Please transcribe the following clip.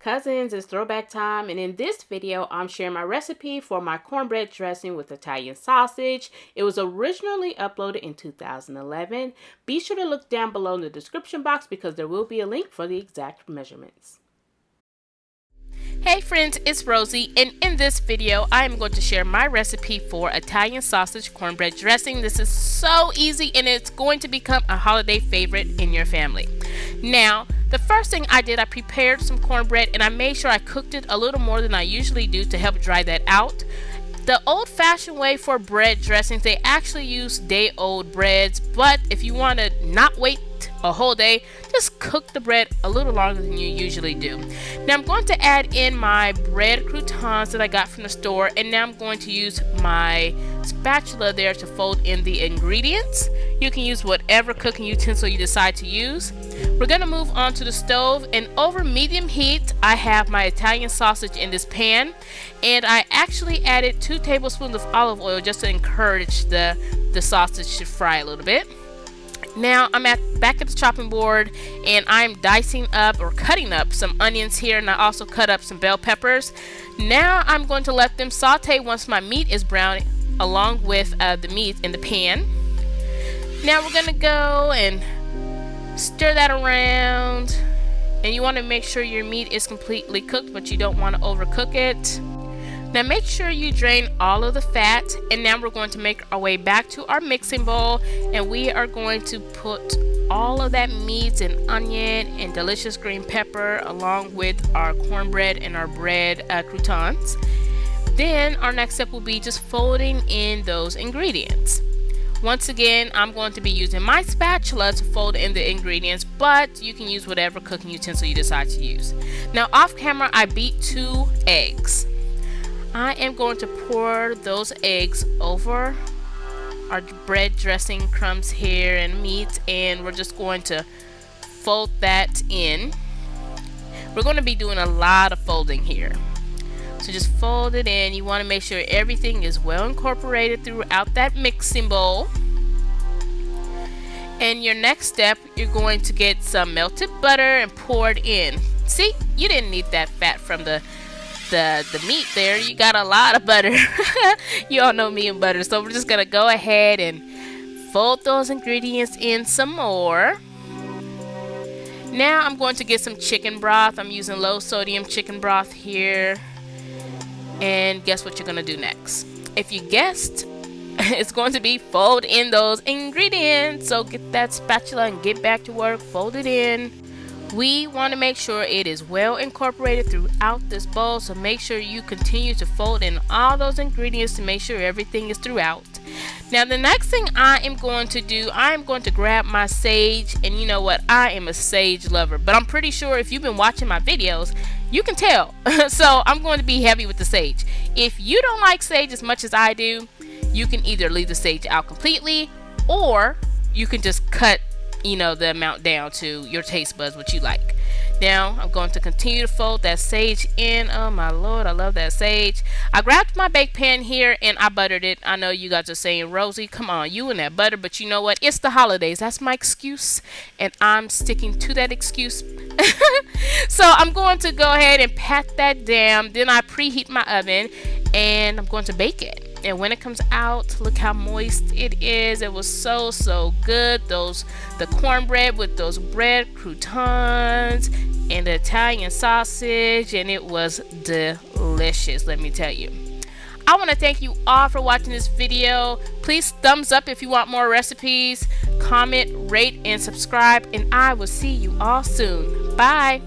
cousins, it's throwback time, and in this video I'm sharing my recipe for my cornbread dressing with Italian sausage. It was originally uploaded in 2011. Be sure to look down below in the description box because there will be a link for the exact measurements. Hey friends, it's Rosie, and in this video I am going to share my recipe for Italian sausage cornbread dressing. This is so easy and it's going to become a holiday favorite in your family. Now, the first thing I did, I prepared some cornbread and I made sure I cooked it a little more than I usually do to help dry that out. The old-fashioned way for bread dressings, they actually use day-old breads, but if you want to not wait a whole day, just cook the bread a little longer than you usually do. Now I'm going to add in my bread croutons that I got from the store, and now I'm going to use my spatula there to fold in the ingredients. You can use whatever cooking utensil you decide to use. We're going to move on to the stove, and over medium heat I have my Italian sausage in this pan, and I actually added 2 tablespoons of olive oil just to encourage the sausage to fry a little bit. Now I'm back at the chopping board and I'm dicing up or cutting up some onions here, and I also cut up some bell peppers. Now I'm going to let them saute once my meat is brown along with the meat in the pan. Now we're going to go and stir that around, and you want to make sure your meat is completely cooked, but you don't want to overcook it. Now make sure you drain all of the fat, and now we're going to make our way back to our mixing bowl, and we are going to put all of that meat and onion and delicious green pepper along with our cornbread and our bread croutons. Then our next step will be just folding in those ingredients. Once again, I'm going to be using my spatula to fold in the ingredients, but you can use whatever cooking utensil you decide to use. Now off camera I beat 2 eggs. I am going to pour those eggs over our bread dressing crumbs here and meat, and we're just going to fold that in. We're going to be doing a lot of folding here, so just fold it in. You want to make sure everything is well incorporated throughout that mixing bowl. And your next step, you're going to get some melted butter and pour it in. See, you didn't need that fat from the meat there. You got a lot of butter. You all know me and butter, so we're just gonna go ahead and fold those ingredients in some more. Now I'm going to get some chicken broth. I'm using low sodium chicken broth here, and guess what you're gonna do next? If you guessed, it's going to be fold in those ingredients. So get that spatula and get back to work. Fold it in. We want to make sure it is well incorporated throughout this bowl, so make sure you continue to fold in all those ingredients to make sure everything is throughout. Now the next thing I am going to do, I am going to grab my sage, and you know what, I am a sage lover, but I'm pretty sure if you've been watching my videos you can tell. So I'm going to be heavy with the sage. If you don't like sage as much as I do, you can either leave the sage out completely, or you can just cut the amount down to your taste buds, what you like. Now I'm going to continue to fold that sage in. Oh my lord, I love that sage. I grabbed my bake pan here and I buttered it. I know you guys are saying, Rosie, come on, you and that butter, but you know what, it's the holidays. That's my excuse, and I'm sticking to that excuse. So I'm going to go ahead and pat that down. Then I preheat my oven and I'm going to bake it. And when it comes out, look how moist it is. It was so good. The cornbread with those bread croutons and the Italian sausage, and it was delicious, let me tell you. I want to thank you all for watching this video. Please thumbs up if you want more recipes, comment, rate, and subscribe, and I will see you all soon. Bye.